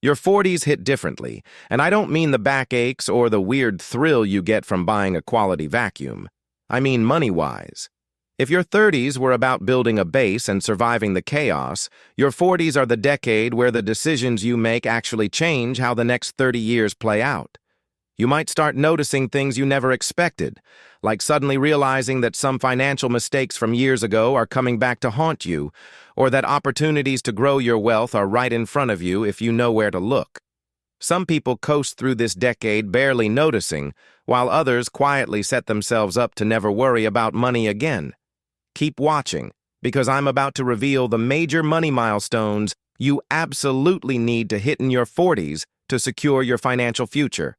Your 40s hit differently, and I don't mean the backaches or the weird thrill you get from buying a quality vacuum. I mean money-wise. If your 30s were about building a base and surviving the chaos, your 40s are the decade where the decisions you make actually change how the next 30 years play out. You might start noticing things you never expected, like suddenly realizing that some financial mistakes from years ago are coming back to haunt you, or that opportunities to grow your wealth are right in front of you if you know where to look. Some people coast through this decade barely noticing, while others quietly set themselves up to never worry about money again. Keep watching, because I'm about to reveal the major money milestones you absolutely need to hit in your 40s to secure your financial future.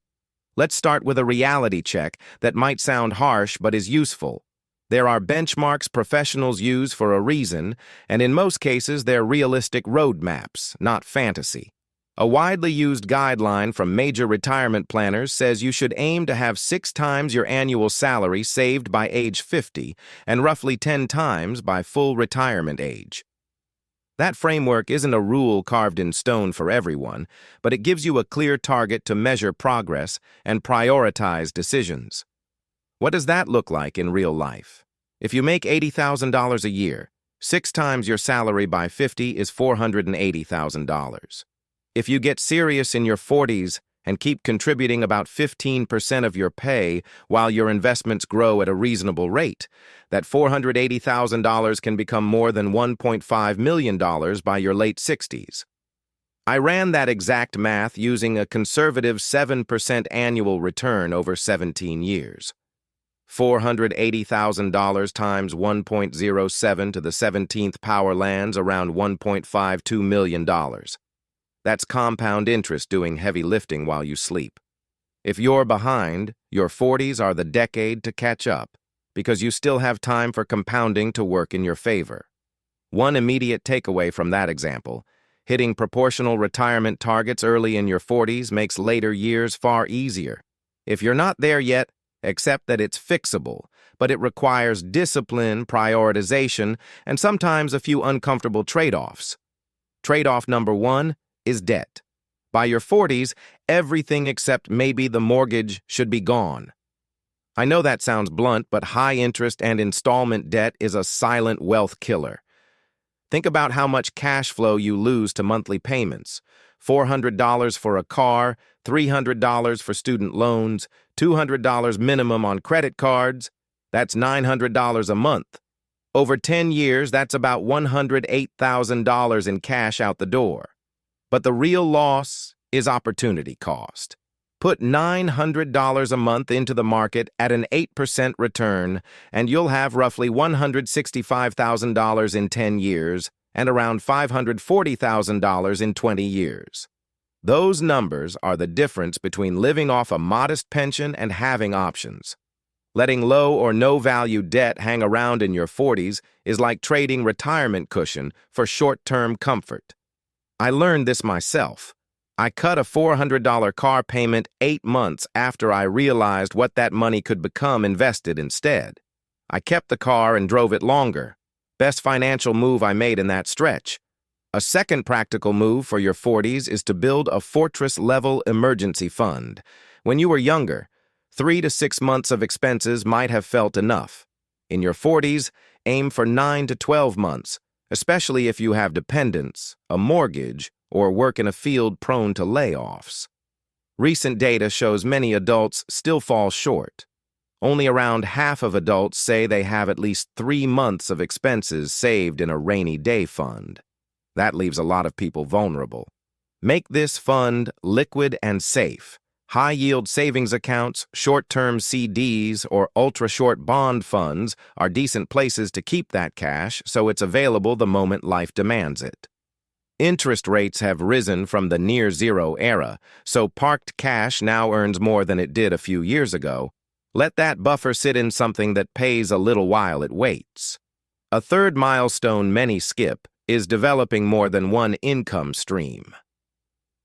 Let's start with a reality check that might sound harsh but is useful. There are benchmarks professionals use for a reason, and in most cases they're realistic roadmaps, not fantasy. A widely used guideline from major retirement planners says you should aim to have 6 times your annual salary saved by age 50 and roughly 10 times by full retirement age. That framework isn't a rule carved in stone for everyone, but it gives you a clear target to measure progress and prioritize decisions. What does that look like in real life? If you make $80,000 a year, 6 times your salary by 50 is $480,000. If you get serious in your 40s and keep contributing about 15% of your pay while your investments grow at a reasonable rate, that $480,000 can become more than $1.5 million by your late 60s. I ran that exact math using a conservative 7% annual return over 17 years. $480,000 times 1.07 to the 17th power lands around $1.52 million. That's compound interest doing heavy lifting while you sleep. If you're behind, your 40s are the decade to catch up, because you still have time for compounding to work in your favor. One immediate takeaway from that example: hitting proportional retirement targets early in your 40s makes later years far easier. If you're not there yet, accept that it's fixable, but it requires discipline, prioritization, and sometimes a few uncomfortable trade-offs. Trade-off number 1 is debt. By your 40s, everything except maybe the mortgage should be gone. I know that sounds blunt, but high interest and installment debt is a silent wealth killer. Think about how much cash flow you lose to monthly payments. $400 for a car, $300 for student loans, $200 minimum on credit cards. That's $900 a month. Over 10 years, that's about $108,000 in cash out the door. But the real loss is opportunity cost. Put $900 a month into the market at an 8% return, and you'll have roughly $165,000 in 10 years and around $540,000 in 20 years. Those numbers are the difference between living off a modest pension and having options. Letting low or no value debt hang around in your 40s is like trading retirement cushion for short-term comfort. I learned this myself. I cut a $400 car payment 8 months after I realized what that money could become invested instead. I kept the car and drove it longer. Best financial move I made in that stretch. A second practical move for your 40s is to build a fortress-level emergency fund. When you were younger, 3 to 6 months of expenses might have felt enough. In your 40s, aim for 9 to 12 months, especially if you have dependents, a mortgage, or work in a field prone to layoffs. Recent data shows many adults still fall short. Only around half of adults say they have at least 3 months of expenses saved in a rainy day fund. That leaves a lot of people vulnerable. Make this fund liquid and safe. High-yield savings accounts, short-term CDs, or ultra-short bond funds are decent places to keep that cash so it's available the moment life demands it. Interest rates have risen from the near-zero era, so parked cash now earns more than it did a few years ago. Let that buffer sit in something that pays a little while it waits. A third milestone many skip is developing more than one income stream.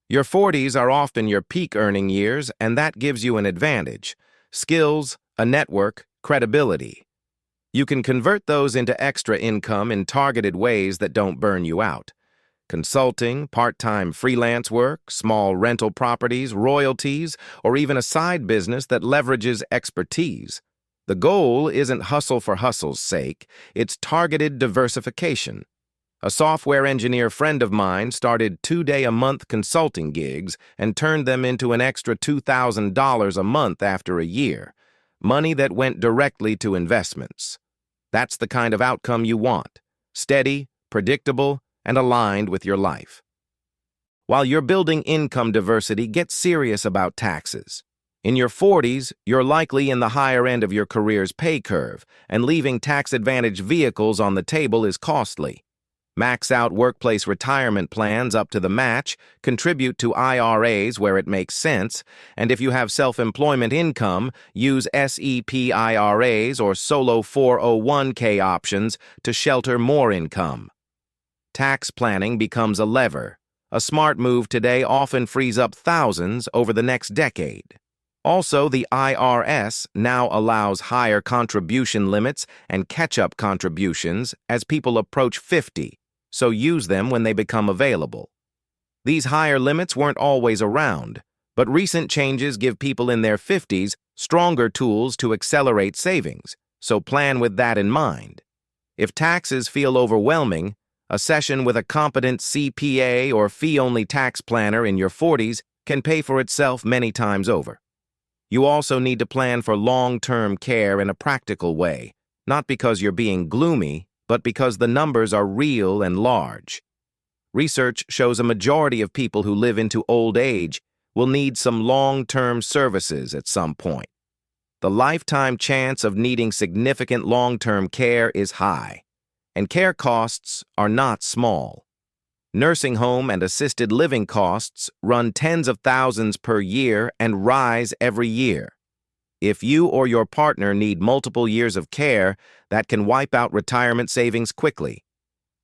Your 40s are often your peak earning years, and that gives you an advantage: skills, a network, credibility. You can convert those into extra income in targeted ways that don't burn you out. Consulting, part-time freelance work, small rental properties, royalties, or even a side business that leverages expertise. The goal isn't hustle for hustle's sake, it's targeted diversification. A software engineer friend of mine started 2-day-a-month consulting gigs and turned them into an extra $2,000 a month after a year, money that went directly to investments. That's the kind of outcome you want: steady, predictable, and aligned with your life. While you're building income diversity, get serious about taxes. In your 40s, you're likely in the higher end of your career's pay curve, and leaving tax-advantaged vehicles on the table is costly. Max out workplace retirement plans up to the match, contribute to IRAs where it makes sense, and if you have self-employment income, use SEP IRAs or solo 401k options to shelter more income. Tax planning becomes a lever. A smart move today often frees up thousands over the next decade. Also, the IRS now allows higher contribution limits and catch-up contributions as people approach 50, so use them when they become available. These higher limits weren't always around, but recent changes give people in their 50s stronger tools to accelerate savings, so plan with that in mind. If taxes feel overwhelming, a session with a competent CPA or fee-only tax planner in your 40s can pay for itself many times over. You also need to plan for long-term care in a practical way, not because you're being gloomy, but because the numbers are real and large. Research shows a majority of people who live into old age will need some long-term services at some point. The lifetime chance of needing significant long-term care is high, and care costs are not small. Nursing home and assisted living costs run tens of thousands per year and rise every year. If you or your partner need multiple years of care, that can wipe out retirement savings quickly.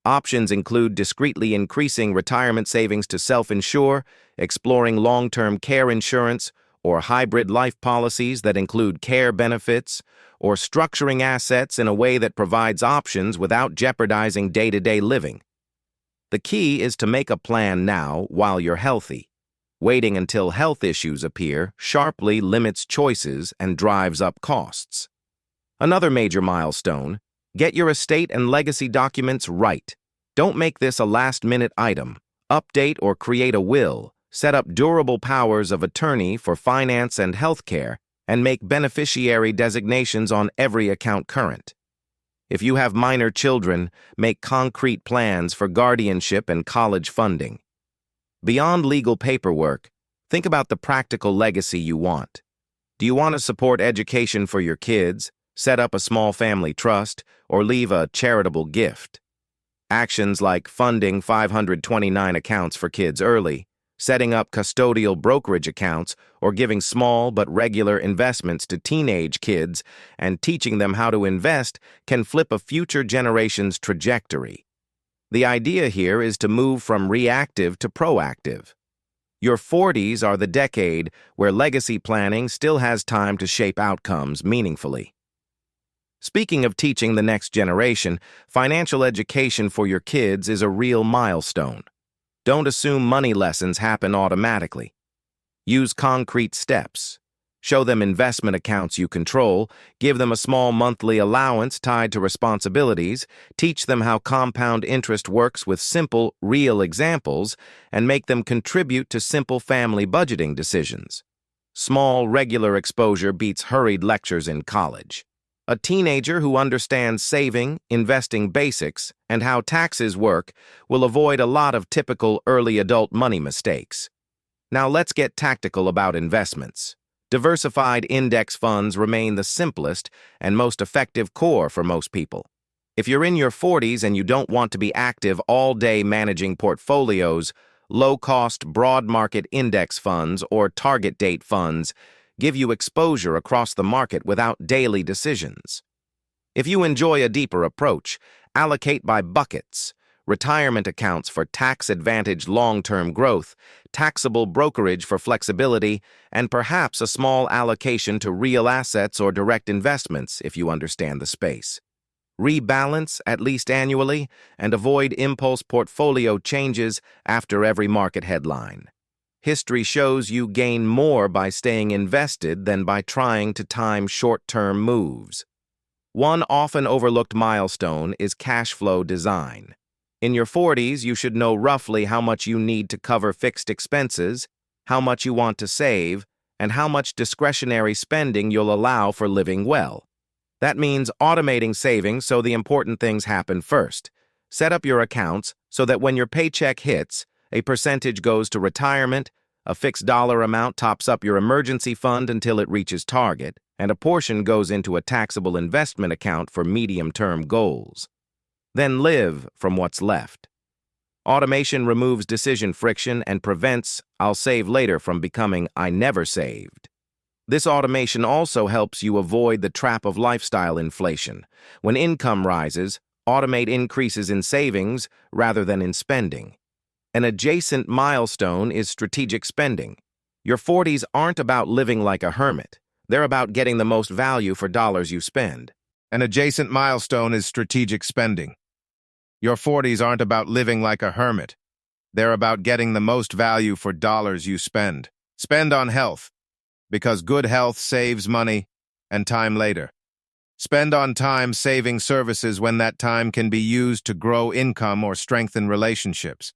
Options include discreetly increasing retirement savings to self-insure, exploring long-term care insurance, or hybrid life policies that include care benefits, or structuring assets in a way that provides options without jeopardizing day-to-day living. The key is to make a plan now while you're healthy. Waiting until health issues appear sharply limits choices and drives up costs. Another major milestone: get your estate and legacy documents right. Don't make this a last-minute item. Update or create a will, set up durable powers of attorney for finance and healthcare, and make beneficiary designations on every account current. If you have minor children, make concrete plans for guardianship and college funding. Beyond legal paperwork, think about the practical legacy you want. Do you want to support education for your kids, set up a small family trust, or leave a charitable gift? Actions like funding 529 accounts for kids early, setting up custodial brokerage accounts, or giving small but regular investments to teenage kids and teaching them how to invest can flip a future generation's trajectory. The idea here is to move from reactive to proactive. Your 40s are the decade where legacy planning still has time to shape outcomes meaningfully. Speaking of teaching the next generation, financial education for your kids is a real milestone. Don't assume money lessons happen automatically. Use concrete steps. Show them investment accounts you control, give them a small monthly allowance tied to responsibilities, teach them how compound interest works with simple, real examples, and make them contribute to simple family budgeting decisions. Small, regular exposure beats hurried lectures in college. A teenager who understands saving, investing basics, and how taxes work will avoid a lot of typical early adult money mistakes. Now let's get tactical about investments. Diversified index funds remain the simplest and most effective core for most people. If you're in your 40s and you don't want to be active all day managing portfolios, low-cost broad market index funds or target date funds give you exposure across the market without daily decisions. If you enjoy a deeper approach, allocate by buckets: retirement accounts for tax-advantaged long-term growth, taxable brokerage for flexibility, and perhaps a small allocation to real assets or direct investments if you understand the space. Rebalance, at least annually, and avoid impulse portfolio changes after every market headline. History shows you gain more by staying invested than by trying to time short-term moves. One often overlooked milestone is cash flow design. In your 40s, you should know roughly how much you need to cover fixed expenses, how much you want to save, and how much discretionary spending you'll allow for living well. That means automating savings so the important things happen first. Set up your accounts so that when your paycheck hits, a percentage goes to retirement, a fixed dollar amount tops up your emergency fund until it reaches target, and a portion goes into a taxable investment account for medium-term goals. Then live from what's left. Automation removes decision friction and prevents "I'll save later" from becoming "I never saved." This automation also helps you avoid the trap of lifestyle inflation. When income rises, automate increases in savings rather than in spending. An adjacent milestone is strategic spending. Your 40s aren't about living like a hermit. They're about getting the most value for dollars you spend. An adjacent milestone is strategic spending. Your 40s aren't about living like a hermit. They're about getting the most value for dollars you spend. Spend on health, because good health saves money and time later. Spend on time-saving services when that time can be used to grow income or strengthen relationships.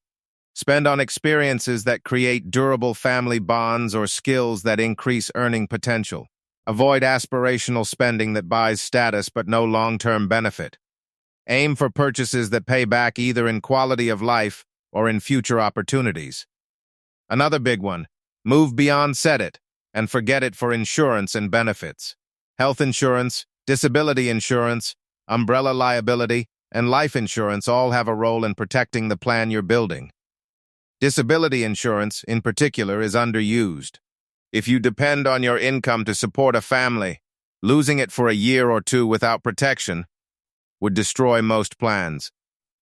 Spend on experiences that create durable family bonds or skills that increase earning potential. Avoid aspirational spending that buys status but no long-term benefit. Aim for purchases that pay back either in quality of life or in future opportunities. Another big one, move beyond set it and forget it for insurance and benefits. Health insurance, disability insurance, umbrella liability, and life insurance all have a role in protecting the plan you're building. Disability insurance, in particular, is underused. If you depend on your income to support a family, losing it for a year or two without protection would destroy most plans.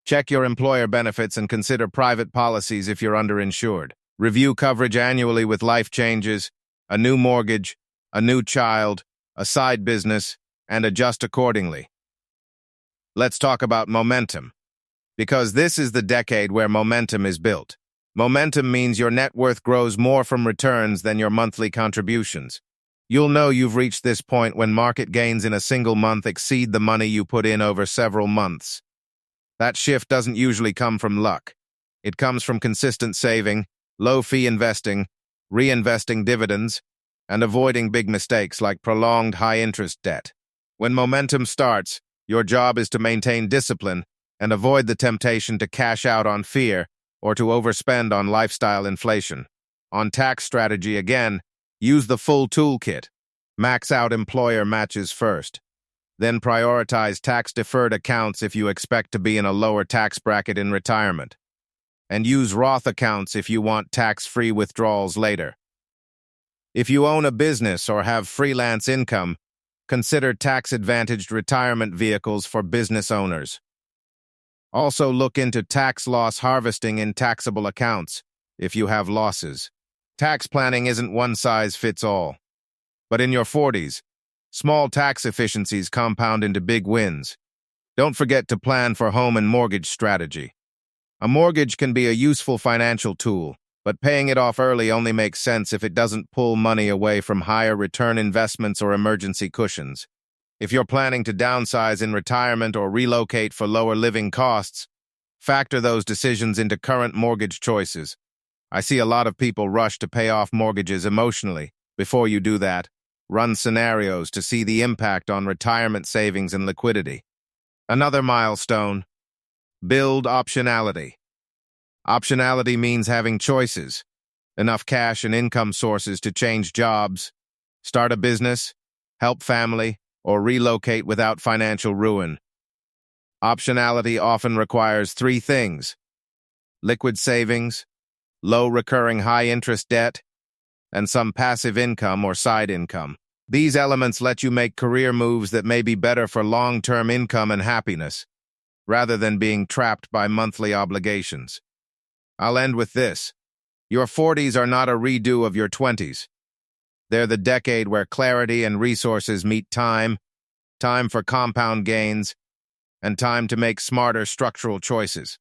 Check your employer benefits and consider private policies if you're underinsured. Review coverage annually with life changes, a new mortgage, a new child, a side business, and adjust accordingly. Let's talk about momentum, because this is the decade where momentum is built. Momentum means your net worth grows more from returns than your monthly contributions. You'll know you've reached this point when market gains in a single month exceed the money you put in over several months. That shift doesn't usually come from luck. It comes from consistent saving, low-fee investing, reinvesting dividends, and avoiding big mistakes like prolonged high-interest debt. When momentum starts, your job is to maintain discipline and avoid the temptation to cash out on fear or to overspend on lifestyle inflation. On tax strategy again, use the full toolkit. Max out employer matches first. Then prioritize tax-deferred accounts if you expect to be in a lower tax bracket in retirement. And use Roth accounts if you want tax-free withdrawals later. If you own a business or have freelance income, consider tax-advantaged retirement vehicles for business owners. Also look into tax loss harvesting in taxable accounts if you have losses. Tax planning isn't one size fits all. But in your 40s, small tax efficiencies compound into big wins. Don't forget to plan for home and mortgage strategy. A mortgage can be a useful financial tool, but paying it off early only makes sense if it doesn't pull money away from higher return investments or emergency cushions. If you're planning to downsize in retirement or relocate for lower living costs, factor those decisions into current mortgage choices. I see a lot of people rush to pay off mortgages emotionally. Before you do that, run scenarios to see the impact on retirement savings and liquidity. Another milestone, build optionality. Optionality means having choices, enough cash and income sources to change jobs, start a business, help family, or relocate without financial ruin. Optionality often requires three things: liquid savings, low recurring high-interest debt, and some passive income or side income. These elements let you make career moves that may be better for long-term income and happiness, rather than being trapped by monthly obligations. I'll end with this. Your 40s are not a redo of your 20s. They're the decade where clarity and resources meet time for compound gains, and time to make smarter structural choices.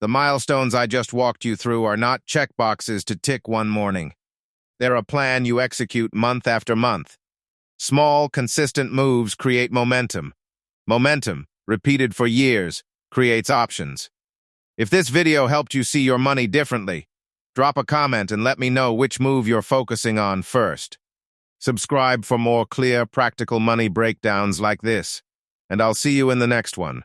The milestones I just walked you through are not checkboxes to tick one morning. They're a plan you execute month after month. Small, consistent moves create momentum. Momentum, repeated for years, creates options. If this video helped you see your money differently, drop a comment and let me know which move you're focusing on first. Subscribe for more clear, practical money breakdowns like this, and I'll see you in the next one.